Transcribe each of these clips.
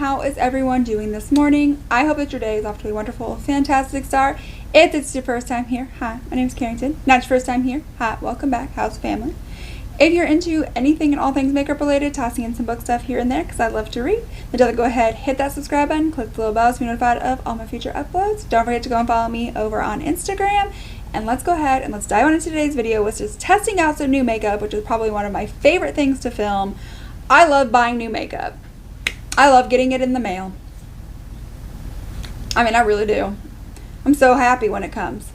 how is everyone doing this morning? I hope that your day is off to a wonderful, fantastic start. If it's your first time here, hi, my name is Carrington. Not your first time here, hi, welcome back, how's family? If you're into anything and all things makeup related, tossing in some book stuff here and there because I love to read, then go ahead, hit that subscribe button, click the little bell to be notified of all my future uploads. Don't forget to go and follow me over on Instagram. And let's go ahead and let's dive on into today's video, which is testing out some new makeup, which is probably one of my favorite things to film. I love buying new makeup. I love getting it in the mail. I mean, I really do. I'm so happy when it comes.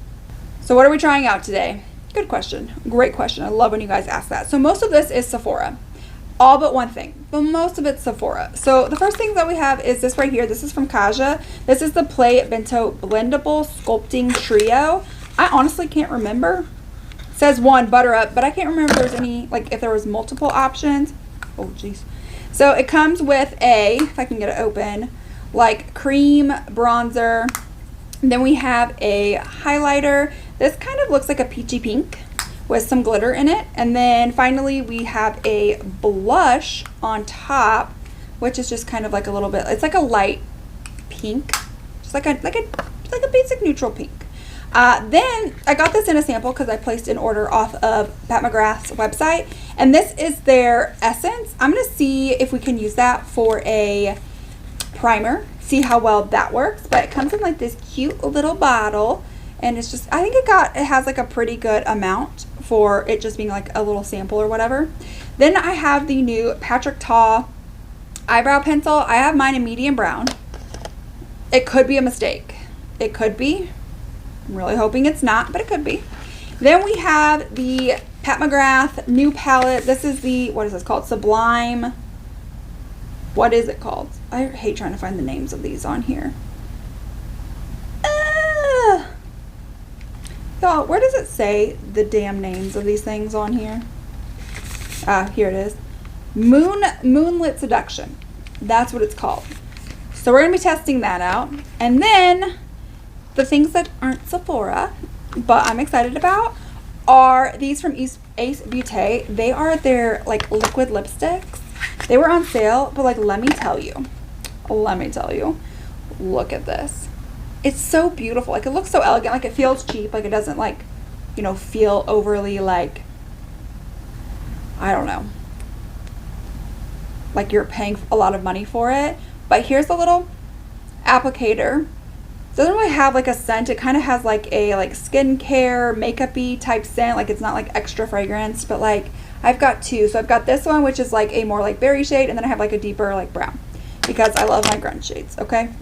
So what are we trying out today? Good question. Great question. I love when you guys ask that. So most of this is Sephora. All but one thing, but most of it's Sephora. So the first thing that we have is this right here. This is from Kaja. This is the Play Bento Blendable Sculpting Trio. I honestly can't remember. It says one, butter up, but I can't remember if there's any, like if there was multiple options. Oh, jeez. So it comes with a, if I can get it open, like cream bronzer. Then we have a highlighter. This kind of looks like a peachy pink with some glitter in it. And then finally we have a blush on top, which is just kind of like a little bit, it's like a light pink, just like a basic neutral pink. Then I got this in a sample because I placed an order off of PatMcGrath's website, and this is their essence. I'm going to see if we can use that for a primer, see how well that works. But it comes in like this cute little bottle, and it's just, I think it has like a pretty good amount for it just being like a little sample or whatever. Then I have the new Patrick Ta eyebrow pencil. I have mine in medium brown. It could be a mistake. It could be. I'm really hoping it's not, but it could be. Then we have the Pat McGrath new palette. This is the, what is this called? Sublime. What is it called? I hate trying to find the names of these on here. Y'all, where does it say the damn names of these things on here? Here it is. Moonlit Seduction. That's what it's called. So we're going to be testing that out. And then the things that aren't Sephora, but I'm excited about, are these from Ace Beaute. They are their like liquid lipsticks. They were on sale, but like let me tell you, look at this. It's so beautiful. Like it looks so elegant. Like it feels cheap. Like it doesn't like, you know, feel overly like, I don't know, like you're paying a lot of money for it. But here's the little applicator. It doesn't really have like a scent. It kind of has like a like skincare makeup-y type scent. Like it's not like extra fragrance, but like I've got two. So I've got this one, which is like a more like berry shade, and then I have like a deeper like brown because I love my grunge shades. Okay,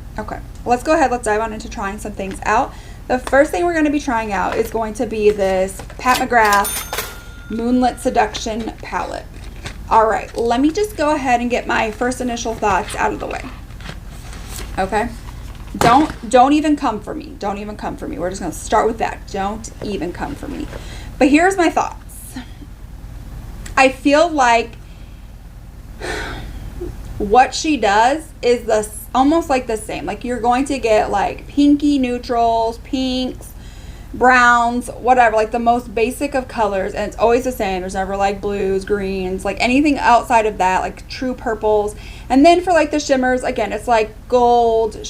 let's go ahead. Let's dive on into trying some things out. The first thing we're going to be trying out is going to be this Pat McGrath Moonlit Seduction palette. All right, let me just go ahead and get my first initial thoughts out of the way. Okay. Don't even come for me. Don't even come for me. We're just going to start with that. Don't even come for me. But here's my thoughts. I feel like what she does is almost like the same. Like you're going to get like pinky neutrals, pinks, browns, whatever, like the most basic of colors, and it's always the same. There's never like blues, greens, like anything outside of that, like true purples. And then for like the shimmers, again, it's like gold,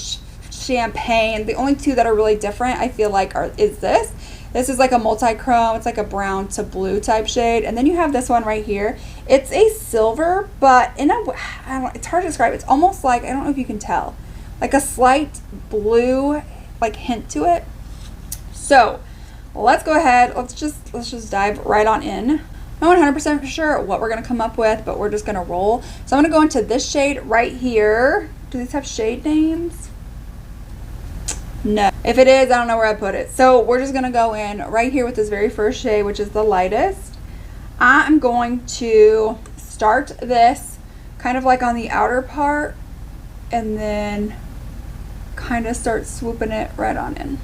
champagne. The only two that are really different I feel like is this is like a multi-chrome. It's like a brown to blue type shade, and then you have this one right here. It's a silver, but in a, I don't know, it's hard to describe. It's almost like, I don't know if you can tell, like a slight blue like hint to it. So let's go ahead, let's just dive right on in. I'm not 100% sure what we're going to come up with, but we're just going to roll. So I'm going to go into this shade right here. Do these have shade names? No. If it is, I don't know where I put it. So we're just going to go in right here with this very first shade, which is the lightest. I'm going to start this kind of like on the outer part and then kind of start swooping it right on in.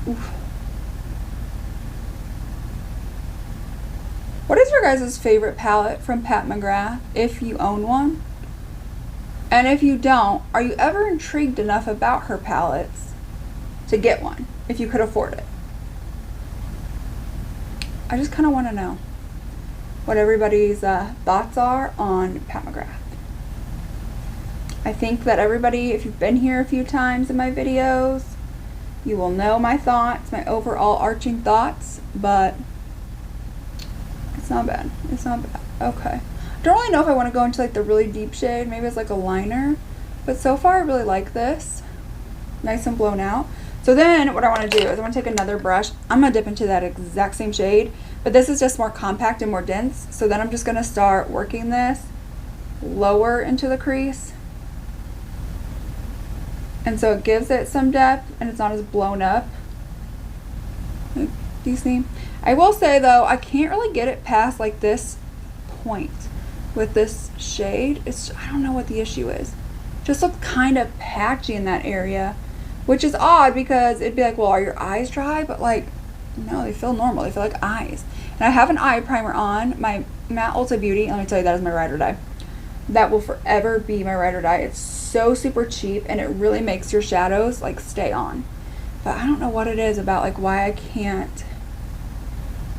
Oof. What is your guys' favorite palette from Pat McGrath, if you own one? And if you don't, are you ever intrigued enough about her palettes to get one, if you could afford it? I just kind of want to know what everybody's thoughts are on Pat McGrath. I think that everybody, if you've been here a few times in my videos, you will know my thoughts, my overall arching thoughts, but it's not bad. It's not bad. Okay. I don't really know if I want to go into like the really deep shade. Maybe it's like a liner. But so far I really like this. Nice and blown out. So then what I want to do is I want to take another brush. I'm going to dip into that exact same shade. But this is just more compact and more dense. So then I'm just going to start working this lower into the crease. And so it gives it some depth and it's not as blown up. Do you see? I will say though, I can't really get it past like this point with this shade. I don't know what the issue is. Just looks kind of patchy in that area, which is odd because it'd be like, well, are your eyes dry? But like, no, they feel normal. They feel like eyes. And I have an eye primer on, my Matte Ulta Beauty. Let me tell you, that is my ride or die. That will forever be my ride or die. It's so super cheap and it really makes your shadows like stay on. But I don't know what it is about like why I can't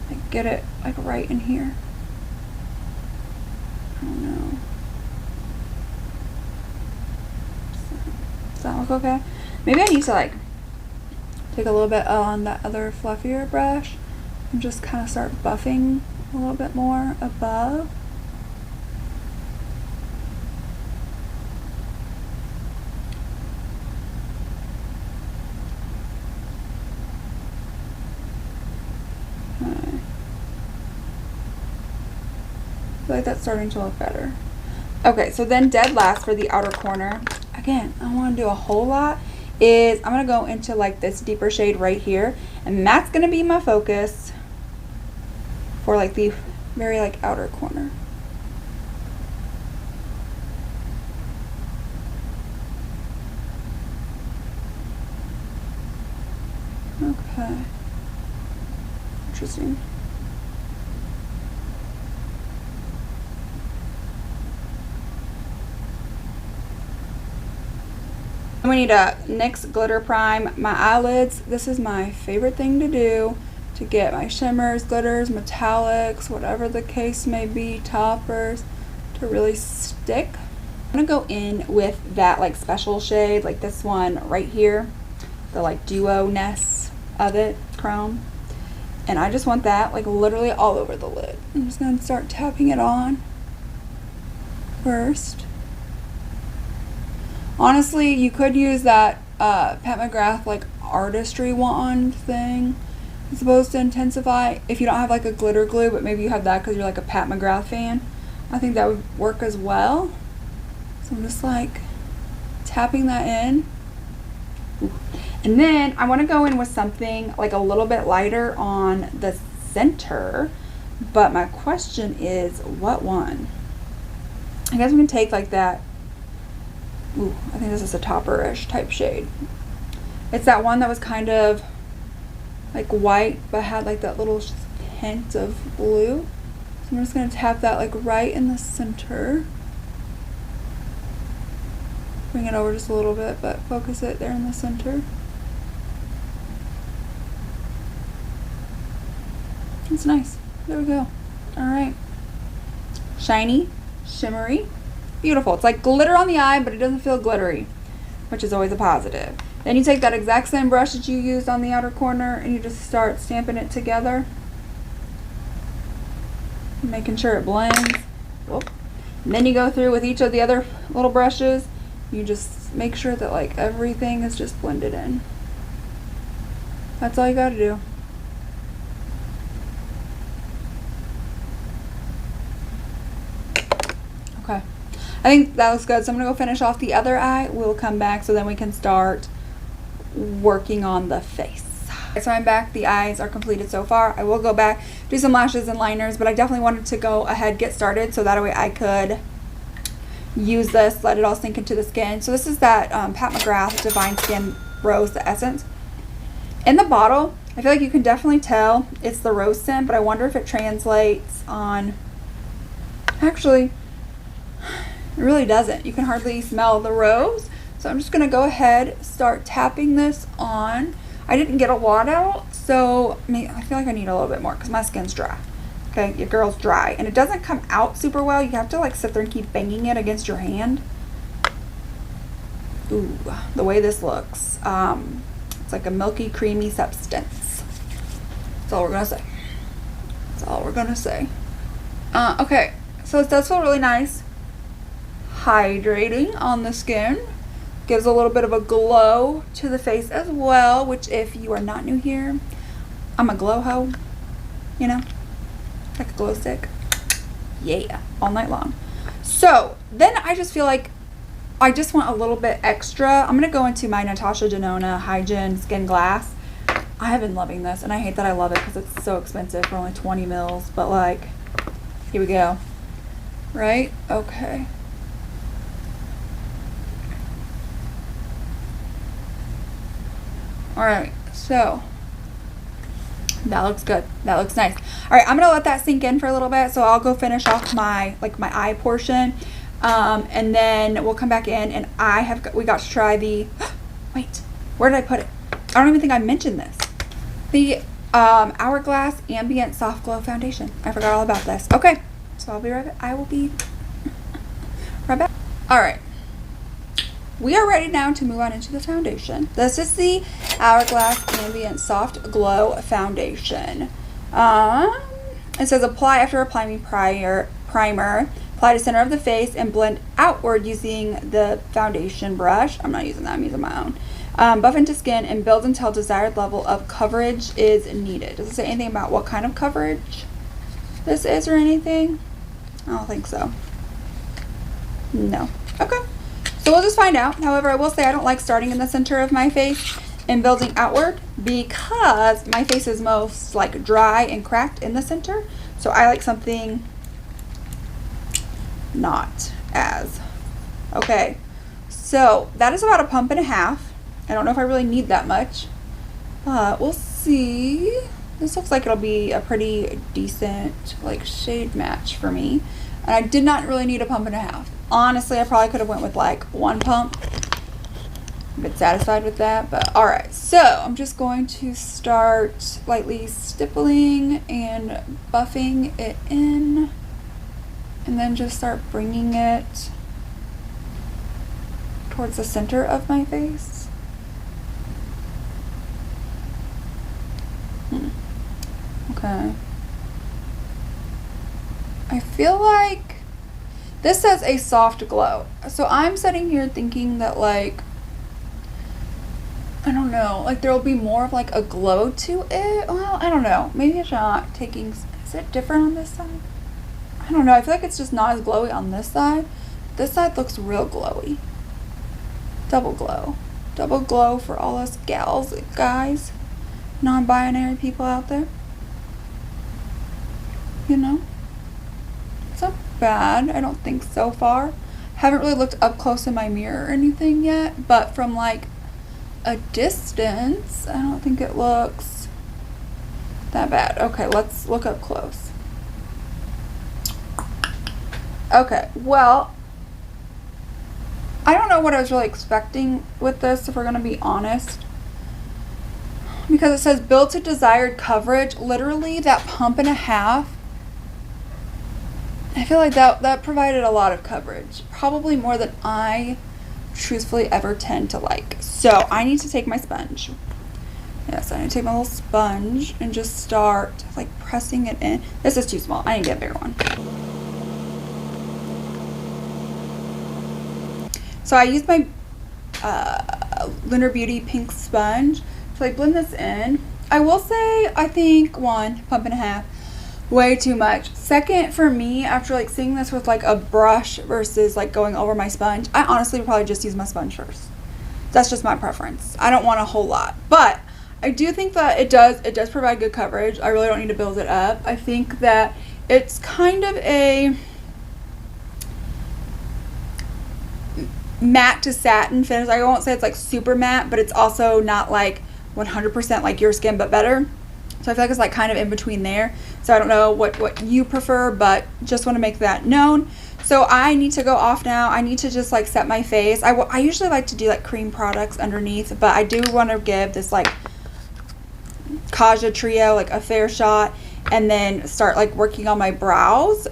like get it like right in here. I don't know. Does that look okay? Maybe I need to like take a little bit on that other fluffier brush and just kind of start buffing a little bit more above. I feel like that's starting to look better. Okay, so then dead last for the outer corner, again, I don't want to do a whole lot, is I'm going to go into like this deeper shade right here, and that's going to be my focus for like the very like outer corner. Okay. Interesting. We need a NYX glitter prime my eyelids. This is my favorite thing to do to get my shimmers, glitters, metallics, whatever the case may be, toppers, to really stick. I'm gonna go in with that like special shade, like this one right here, the like duo-ness of it, chrome. And I just want that like literally all over the lid. I'm just gonna start tapping it on first. Honestly, you could use that Pat McGrath like artistry wand thing. It's supposed to intensify if you don't have like a glitter glue, but maybe you have that because you're like a Pat McGrath fan. I think that would work as well. So I'm just like tapping that in. Ooh. And then I want to go in with something like a little bit lighter on the center. But my question is, what one? I guess we can take like that. Ooh, I think this is a topper-ish type shade. It's that one that was kind of like white, but had like that little hint of blue. So I'm just gonna tap that like right in the center. Bring it over just a little bit, but focus it there in the center. It's nice. There we go. All right. Shiny, shimmery. Beautiful. It's like glitter on the eye, but it doesn't feel glittery, which is always a positive. Then you take that exact same brush that you used on the outer corner and you just start stamping it together, making sure it blends. Whoop. And then you go through with each of the other little brushes. You just make sure that like everything is just blended in. That's all you got to do. Okay. I think that looks good, so I'm gonna go finish off the other eye. We'll come back so then we can start working on the face. So I'm back, the eyes are completed so far. I will go back, do some lashes and liners, but I definitely wanted to go ahead, get started, so that way I could use this, let it all sink into the skin. So this is that Pat McGrath Divine Skin Rose, the essence. In the bottle, I feel like you can definitely tell it's the rose scent, but I wonder if it translates on, actually, it really doesn't. You can hardly smell the rose. So I'm just going to go ahead, start tapping this on. I didn't get a lot out, so I feel like I need a little bit more because my skin's dry. Okay, your girl's dry. And it doesn't come out super well. You have to like sit there and keep banging it against your hand. Ooh, the way this looks. It's like a milky, creamy substance. That's all we're gonna say. That's all we're gonna say. Okay, so it does feel really nice. Hydrating on the skin. Gives a little bit of a glow to the face as well, which if you are not new here, I'm a glow hoe, you know, like a glow stick. Yeah, all night long. So then I just feel like I just want a little bit extra. I'm gonna go into my Natasha Denona Hygiene Skin Glass. I have been loving this, and I hate that I love it because it's so expensive for only 20 mils, but like, here we go. Right? Okay. All right, so that looks good. That looks nice. All right, I'm gonna let that sink in for a little bit. So I'll go finish off my eye portion, and then we'll come back in. And we got to try the. Wait, where did I put it? I don't even think I mentioned this. The Hourglass Ambient Soft Glow Foundation. I forgot all about this. Okay, so I'll be right back. I will be right back. All right. We are ready now to move on into the foundation. This is the Hourglass Ambient Soft Glow Foundation. It says apply after applying primer. Apply to center of the face and blend outward using the foundation brush. I'm not using that, I'm using my own. Buff into skin and build until desired level of coverage is needed. Does it say anything about what kind of coverage this is or anything? I don't think so. No. Okay. So we'll just find out. However, I will say I don't like starting in the center of my face and building outward because my face is most like dry and cracked in the center. So I like something not as. Okay. So that is about a pump and a half. I don't know if I really need that much, but we'll see. This looks like it'll be a pretty decent like shade match for me. And I did not really need a pump and a half. Honestly, I probably could have went with like one pump. I'm a bit satisfied with that, but all right. So I'm just going to start lightly stippling and buffing it in, and then just start bringing it towards the center of my face. Okay. I feel like this says a soft glow. So I'm sitting here thinking that like, I don't know, like there will be more of like a glow to it. Well, I don't know. Maybe it's not taking, is it different on this side? I don't know. I feel like it's just not as glowy on this side. This side looks real glowy. Double glow. Double glow for all us gals, guys, non-binary people out there. You know? It's not bad, I don't think so far. Haven't really looked up close in my mirror or anything yet, but from like a distance, I don't think it looks that bad. Okay, let's look up close. Okay, well, I don't know what I was really expecting with this, if we're gonna be honest, because it says build to desired coverage. Literally that pump and a half, I feel like that provided a lot of coverage, probably more than I truthfully ever tend to like. So I need to take my sponge. Yes, I need to take my little sponge and just start like pressing it in. This is too small. I need to get a bigger one. So I used my Lunar Beauty pink sponge to like blend this in. I will say, I think one pump and a half, way too much. Second, for me, after like seeing this with like a brush versus like going over my sponge, I honestly would probably just use my sponge first. That's just my preference. I don't want a whole lot, but I do think that it does provide good coverage. I really don't need to build it up. I think that it's kind of a matte to satin finish. I won't say it's like super matte, but it's also not like 100% like your skin, but better. So I feel like it's like kind of in between there. So I don't know what you prefer, but just want to make that known. So I need to go off now. I need to just like set my face. I usually like to do like cream products underneath, but I do want to give this like Kaja Trio like a fair shot, and then start like working on my brows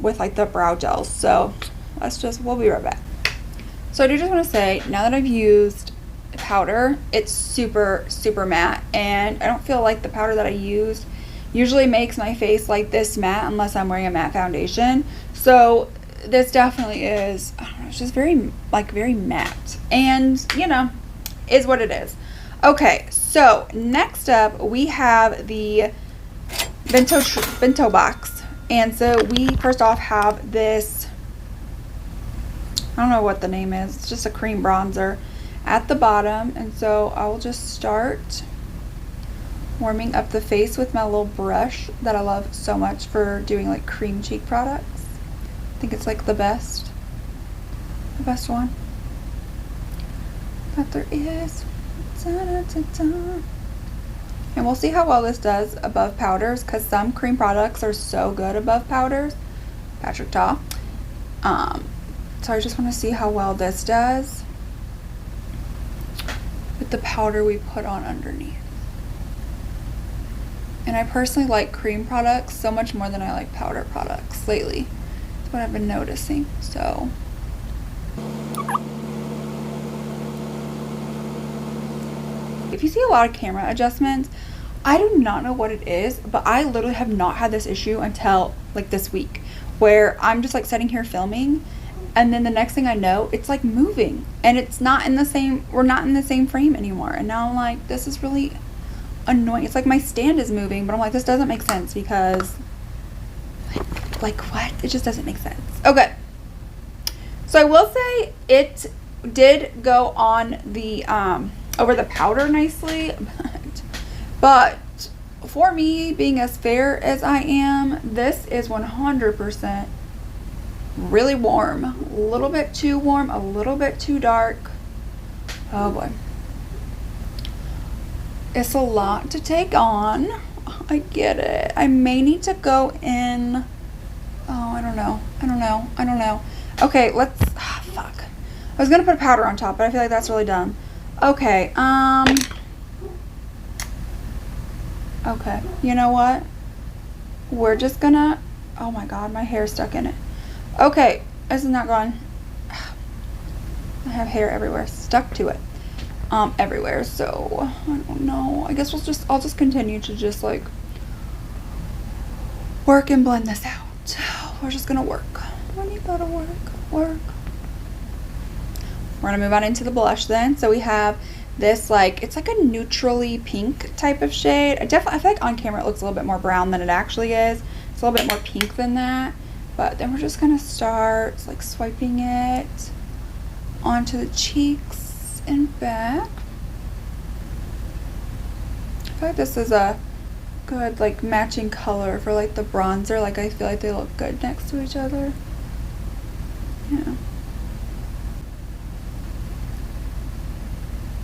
with like the brow gels. So we'll be right back. So I do just want to say, now that I've used powder, it's super, super matte. And I don't feel like the powder that I used usually makes my face like this matte unless I'm wearing a matte foundation. So this definitely is, I don't know, it's just very, like, very matte. And, you know, is what it is. Okay, so next up we have the Bento Box. And so we first off have this, I don't know what the name is, it's just a cream bronzer at the bottom. And so I will just start warming up the face with my little brush that I love so much for doing like cream cheek products. I think it's like the best one that there is. And we'll see how well this does above powders, because some cream products are so good above powders. Patrick Ta. So I just want to see how well this does with the powder we put on underneath. And I personally like cream products so much more than I like powder products lately. That's what I've been noticing. So if you see a lot of camera adjustments, I do not know what it is, but I literally have not had this issue until like this week, where I'm just like sitting here filming, and then the next thing I know, it's like moving, and it's not in the same, we're not in the same frame anymore. And now I'm like, this is really annoying. It's like my stand is moving, but I'm like, this doesn't make sense, because like what? It just doesn't make sense. Okay. So I will say it did go on the over the powder nicely, but for me, being as fair as I am, this is 100% really warm. A little bit too warm, a little bit too dark. Oh boy. It's a lot to take on. I get it. I may need to go in. Oh, I don't know. Okay, let's, fuck. I was gonna put powder on top, but I feel like that's really dumb. Okay, okay, you know what? We're just gonna, oh my god, my hair's stuck in it. Okay, this is not going. I have hair everywhere, stuck to it. Everywhere, so I don't know. I guess I'll just continue to just like work and blend this out. We're just gonna work. When you gotta work. We're gonna move on into the blush then. So we have this, like, it's like a neutrally pink type of shade. I feel like on camera it looks a little bit more brown than it actually is. It's a little bit more pink than that. But then we're just gonna start like swiping it onto the cheeks and back. I feel like this is a good like matching color for like the bronzer. Like I feel like they look good next to each other. Yeah.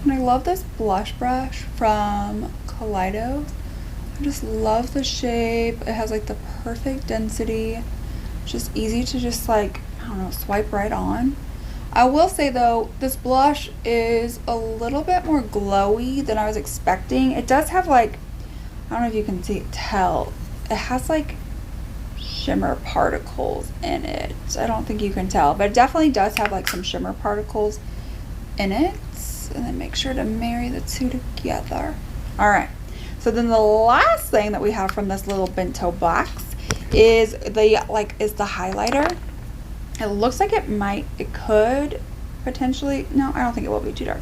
And I love this blush brush from Kaleidos. I just love the shape. It has like the perfect density. It's just easy to just like, I don't know, swipe right on. I will say though, this blush is a little bit more glowy than I was expecting. It does have like, I don't know if you can tell, it has like shimmer particles in it. I don't think you can tell, but it definitely does have like some shimmer particles in it. And then make sure to marry the two together. All right, so then the last thing that we have from this little bento box is the highlighter. It looks like it could potentially, no, I don't think it will be too dark.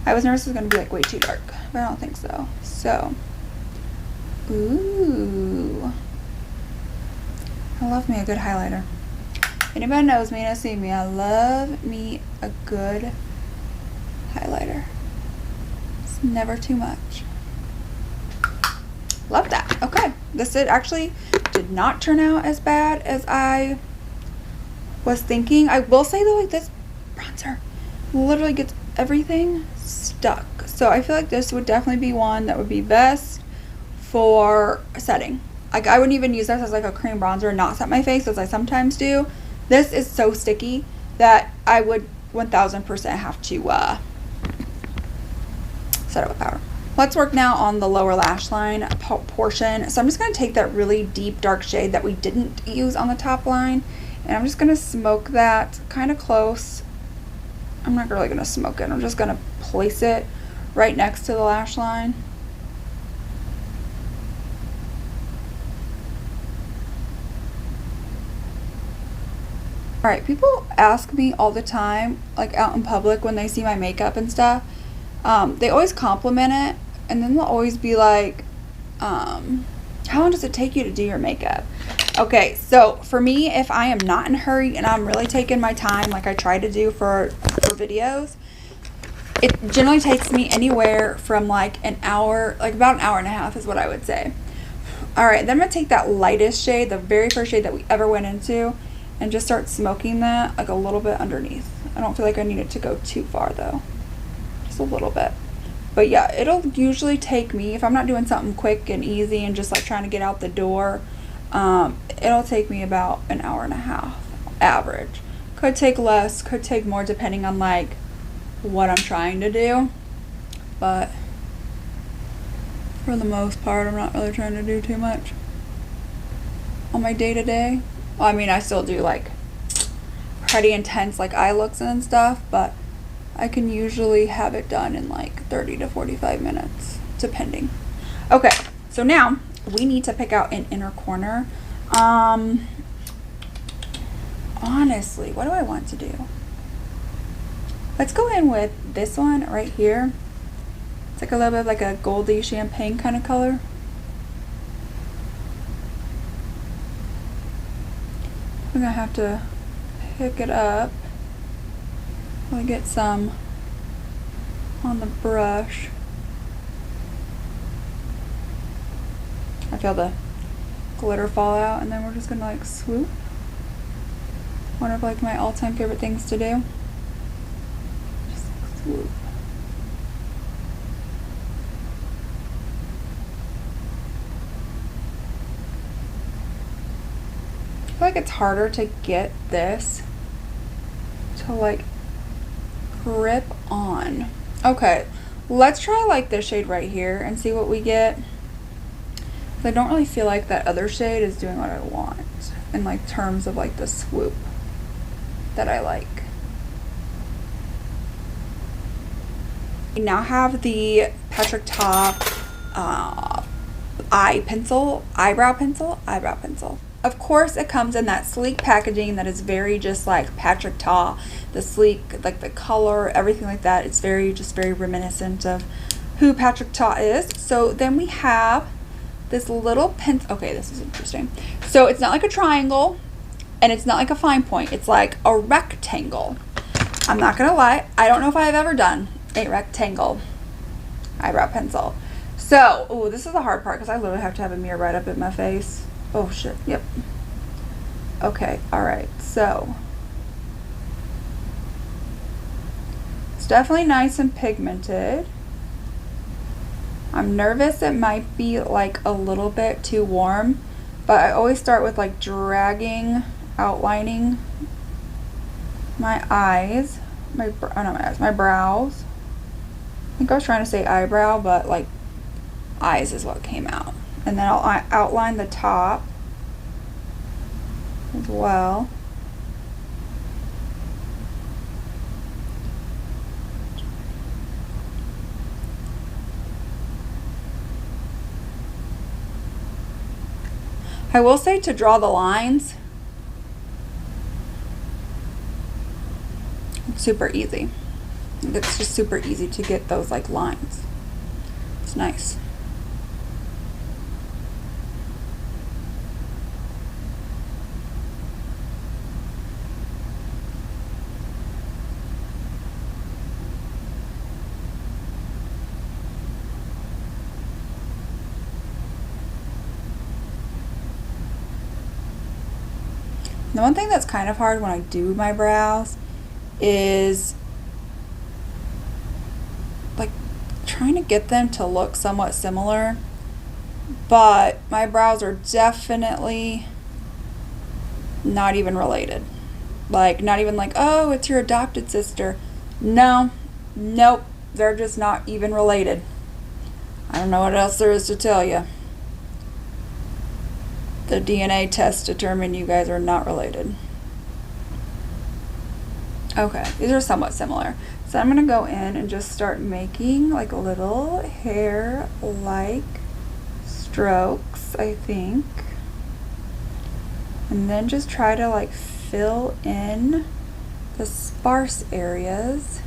I was nervous it was gonna be like way too dark, but I don't think so. So, ooh, I love me a good highlighter. Anybody knows me, knows me, I love me a good highlighter. It's never too much. Love that. Okay, this actually did not turn out as bad as I was thinking. I will say though, like this bronzer literally gets everything stuck. So I feel like this would definitely be one that would be best for setting. Like I wouldn't even use this as like a cream bronzer and not set my face as I sometimes do. This is so sticky that I would 1000% have to set it with powder. Let's work now on the lower lash line portion. So I'm just going to take that really deep dark shade that we didn't use on the top line, and I'm just going to smoke that kind of close I'm not really gonna smoke it. I'm just gonna place it right next to the lash line. Alright, people ask me all the time, like out in public when they see my makeup and stuff, they always compliment it, and then they'll always be like, how long does it take you to do your makeup? Okay, so for me, if I am not in a hurry and I'm really taking my time like I try to do for videos, it generally takes me anywhere from like an hour, like about an hour and a half is what I would say. Alright, then I'm going to take that lightest shade, the very first shade that we ever went into, and just start smoking that like a little bit underneath. I don't feel like I need it to go too far though. Just a little bit. But yeah, it'll usually take me, if I'm not doing something quick and easy and just like trying to get out the door, it'll take me about an hour and a half average. Could take less, could take more depending on like what I'm trying to do. But for the most part, I'm not really trying to do too much on my day-to-day. Well, I mean, I still do like pretty intense like eye looks and stuff, but I can usually have it done in like 30 to 45 minutes, depending. Okay, so now we need to pick out an inner corner. Honestly, what do I want to do? Let's go in with this one right here. It's like a little bit of like a goldy champagne kind of color. I'm gonna have to pick it up. I'll get some on the brush. I feel the glitter fall out, and then we're just gonna like swoop. One of like my all-time favorite things to do. Just swoop. I feel like it's harder to get this to like grip on. Okay, let's try like this shade right here and see what we get. I don't really feel like that other shade is doing what I want in like terms of like the swoop that I like. We now have the Patrick Ta eyebrow pencil. Of course, it comes in that sleek packaging that is very just like Patrick Ta, the sleek, like the color, everything like that. It's very reminiscent of who Patrick Ta is. So then we have this little pencil. Okay, this is interesting. So it's not like a triangle and it's not like a fine point. It's like a rectangle. I'm not gonna lie, I don't know if I've ever done a rectangle eyebrow pencil. So, oh, this is the hard part because I literally have to have a mirror right up at my face. Oh shit, yep. Okay, alright, so it's definitely nice and pigmented. I'm nervous it might be like a little bit too warm, but I always start with like dragging, outlining my eyes, my brows. I think I was trying to say eyebrow, but like eyes is what came out. And then I'll outline the top as well. I will say to draw the lines, it's super easy. It's just super easy to get those like lines. It's nice. The one thing that's kind of hard when I do my brows is like trying to get them to look somewhat similar, but my brows are definitely not even related. Like not even like, oh, it's your adopted sister. No, nope, they're just not even related. I don't know what else there is to tell you. The DNA test determined you guys are not related. Okay, these are somewhat similar. So I'm gonna go in and just start making like little hair-like strokes, I think. And then just try to like fill in the sparse areas.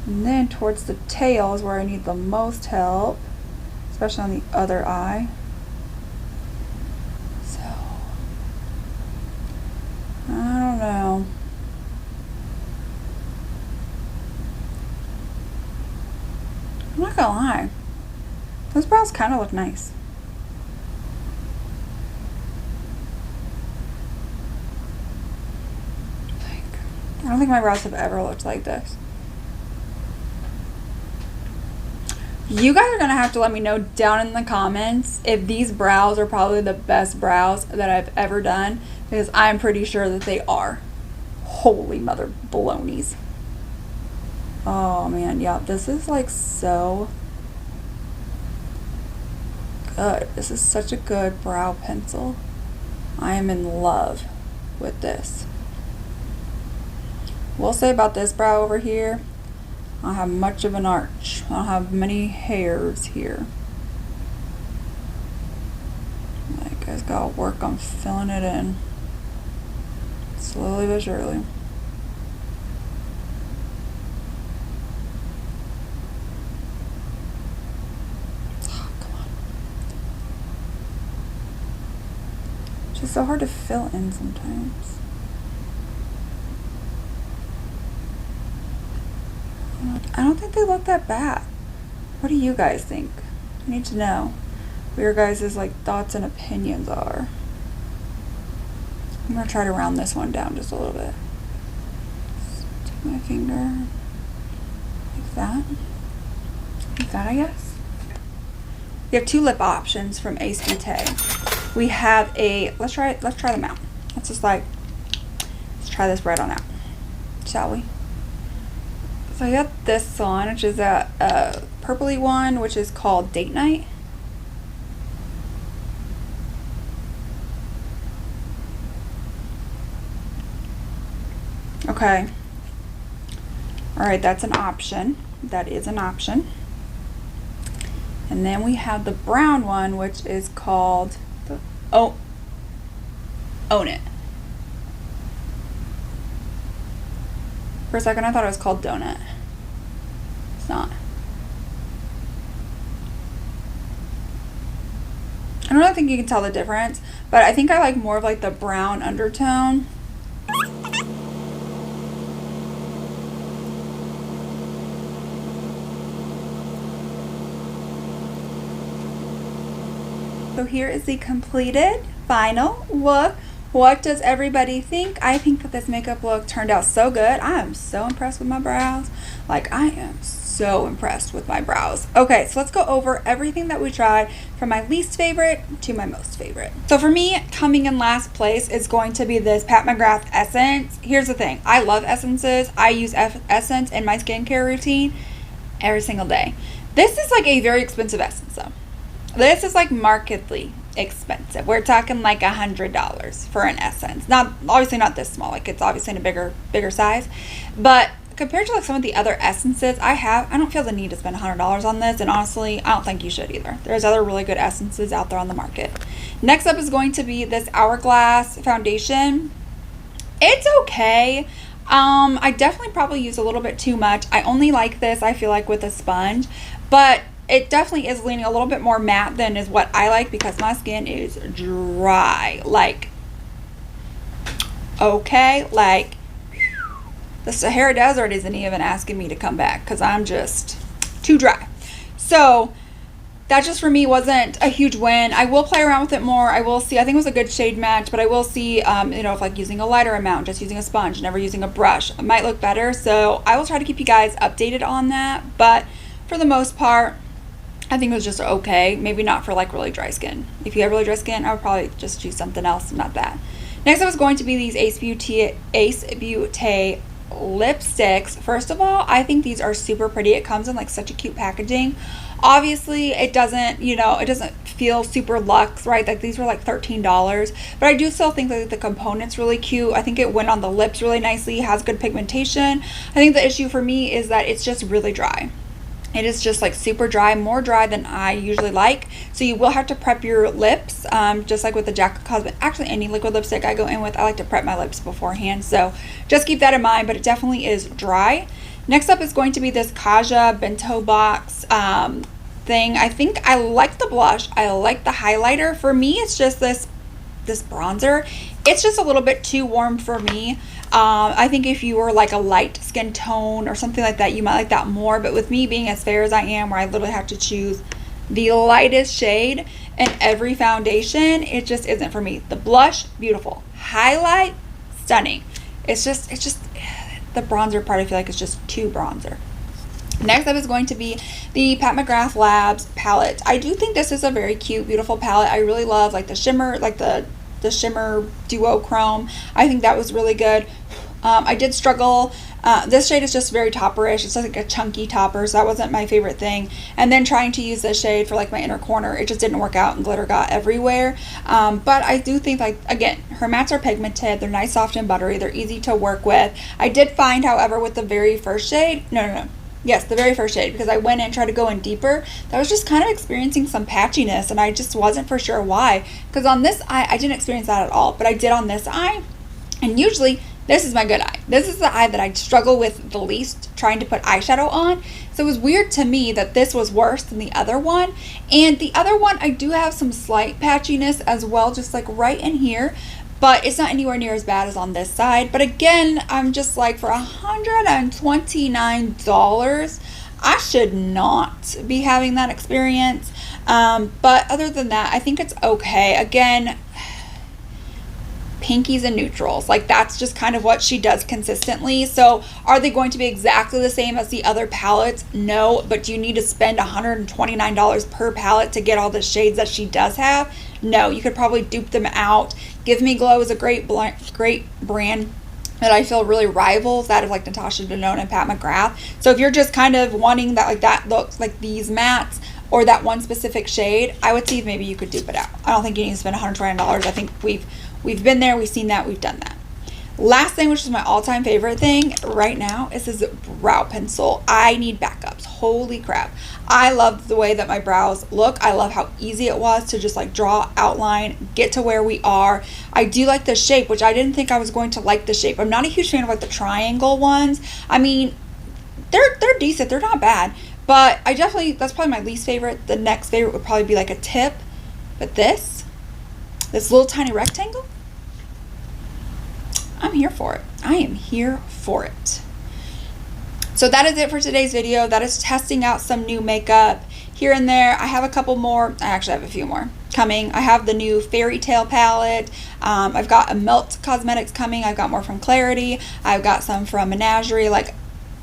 And then towards the tail is where I need the most help, especially on the other eye. So, I don't know. I'm not gonna lie, those brows kind of look nice. I don't think my brows have ever looked like this. You guys are gonna have to let me know down in the comments if these brows are probably the best brows that I've ever done, because I'm pretty sure that they are. Holy mother balonies. Oh man, yeah, this is like so good. This is such a good brow pencil. I am in love with this. We'll say about this brow over here, I don't have much of an arch. I don't have many hairs here. Like, I just gotta work on filling it in. Slowly but surely. Oh, come on. It's just so hard to fill in sometimes. I don't think they look that bad. What do you guys think? I need to know what your guys' like thoughts and opinions are. I'm gonna try to round this one down just a little bit. Just take my finger like that. Like that, I guess. We have two lip options from Ace Beaute. We have a let's try them out. Let's try this right on out, shall we? So I got this one, which is a purpley one, which is called Date Night. Okay. Alright, that's an option. That is an option. And then we have the brown one, which is called Own It. For a second, I thought it was called Donut. It's not. I don't really think you can tell the difference, but I think I like more of like the brown undertone. So here is the completed final look. What does everybody think? I think that this makeup look turned out so good. I am so impressed with my brows. Like, I am so impressed with my brows. Okay, so let's go over everything that we tried from my least favorite to my most favorite. So for me, coming in last place is going to be this Pat McGrath Essence. Here's the thing. I love essences. I use Essence in my skincare routine every single day. This is like a very expensive essence though. This is like markedly expensive. We're talking like $100 for an essence. Not obviously not this small, like it's obviously in a bigger size, but compared to like some of the other essences I have, I don't feel the need to spend $100 on this, and honestly I don't think you should either. There's other really good essences out there on the market. Next up is going to be this Hourglass foundation. It's okay. I definitely probably use a little bit too much. I only like this, I feel like, with a sponge, but it definitely is leaning a little bit more matte than is what I like, because my skin is dry. Like, okay, like the Sahara Desert isn't even asking me to come back because I'm just too dry. So that just for me wasn't a huge win. I will play around with it more. I will see. I think it was a good shade match, but I will see, if like using a lighter amount, just using a sponge, never using a brush, it might look better. So I will try to keep you guys updated on that. But for the most part, I think it was just okay. Maybe not for like really dry skin. If you have really dry skin, I would probably just choose something else, not that. Next up is going to be these Ace Beaute lipsticks. First of all, I think these are super pretty. It comes in like such a cute packaging. Obviously, it doesn't feel super luxe, right? Like these were like $13, but I do still think that the component's really cute. I think it went on the lips really nicely, has good pigmentation. I think the issue for me is that it's just really dry. It is just like super dry, more dry than I usually like. So you will have to prep your lips, just like with the Jack Cosmetic. Actually, any liquid lipstick I go in with, I like to prep my lips beforehand. So just keep that in mind, but it definitely is dry. Next up is going to be this Kaja Bento Box thing. I think I like the blush. I like the highlighter. For me, it's just this bronzer. It's just a little bit too warm for me. I think if you were like a light skin tone or something like that, you might like that more. But with me being as fair as I am, where I literally have to choose the lightest shade in every foundation, it just isn't for me. The blush, beautiful. Highlight, stunning. It's just the bronzer part, I feel like it's just too bronzer. Next up is going to be the Pat McGrath Labs palette. I do think this is a very cute, beautiful palette. I really love like the shimmer, like the shimmer duochrome. I think that was really good. I did struggle. This shade is just very topperish. It's like a chunky topper, so that wasn't my favorite thing. And then trying to use this shade for like my inner corner, it just didn't work out and glitter got everywhere. But I do think, like, again, her mattes are pigmented. They're nice, soft, and buttery. They're easy to work with. I did find, however, with the very first shade, yes, the very first shade, because I went in and tried to go in deeper, that was just kind of experiencing some patchiness, and I just wasn't for sure why. Because on this eye, I didn't experience that at all, but I did on this eye. And usually, this is my good eye. This is the eye that I struggle with the least trying to put eyeshadow on. So it was weird to me that this was worse than the other one. And the other one, I do have some slight patchiness as well, just like right in here. But it's not anywhere near as bad as on this side. But again, I'm just like, for $129, I should not be having that experience. But other than that, I think it's okay. Again, pinkies and neutrals, like that's just kind of what she does consistently. So are they going to be exactly the same as the other palettes? No, but do you need to spend $129 per palette to get all the shades that she does have? No, you could probably dupe them out. Give Me Glow is a great brand that I feel really rivals that of like Natasha Denona and Pat McGrath. So if you're just kind of wanting that, like that looks like these mattes or that one specific shade, I would see if maybe you could dupe it out. I don't think you need to spend $129. I think we've been there, we've seen that, we've done that. Last thing, which is my all-time favorite thing right now, is this brow pencil. I need backups. Holy crap. I love the way that my brows look. I love how easy it was to just like draw, outline, get to where we are. I do like the shape, which I didn't think I was going to like the shape. I'm not a huge fan of like the triangle ones. I mean, they're decent. They're not bad. But I definitely, that's probably my least favorite. The next favorite would probably be like a tip. But this little tiny rectangle, I'm here for it. I am here for it. So that is it for today's video. That is testing out some new makeup here and there. I have a couple more. I actually have a few more coming. I have the new Fairy Tale palette. I've got a Melt Cosmetics coming. I've got more from Clarity. I've got some from Menagerie. Like,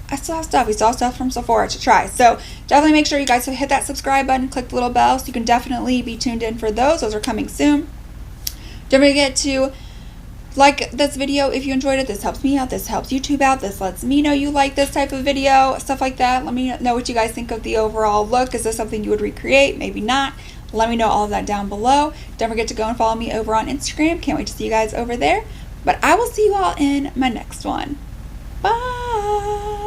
I still have stuff. We still have stuff from Sephora to try. So definitely make sure you guys hit that subscribe button, click the little bell so you can definitely be tuned in for those. Those are coming soon. Don't forget to like this video if you enjoyed it. This helps me out. This helps YouTube out. This lets me know you like this type of video, stuff like that. Let me know what you guys think of the overall look. Is this something you would recreate? Maybe not. Let me know all of that down below. Don't forget to go and follow me over on Instagram. Can't wait to see you guys over there. But I will see you all in my next one. Bye.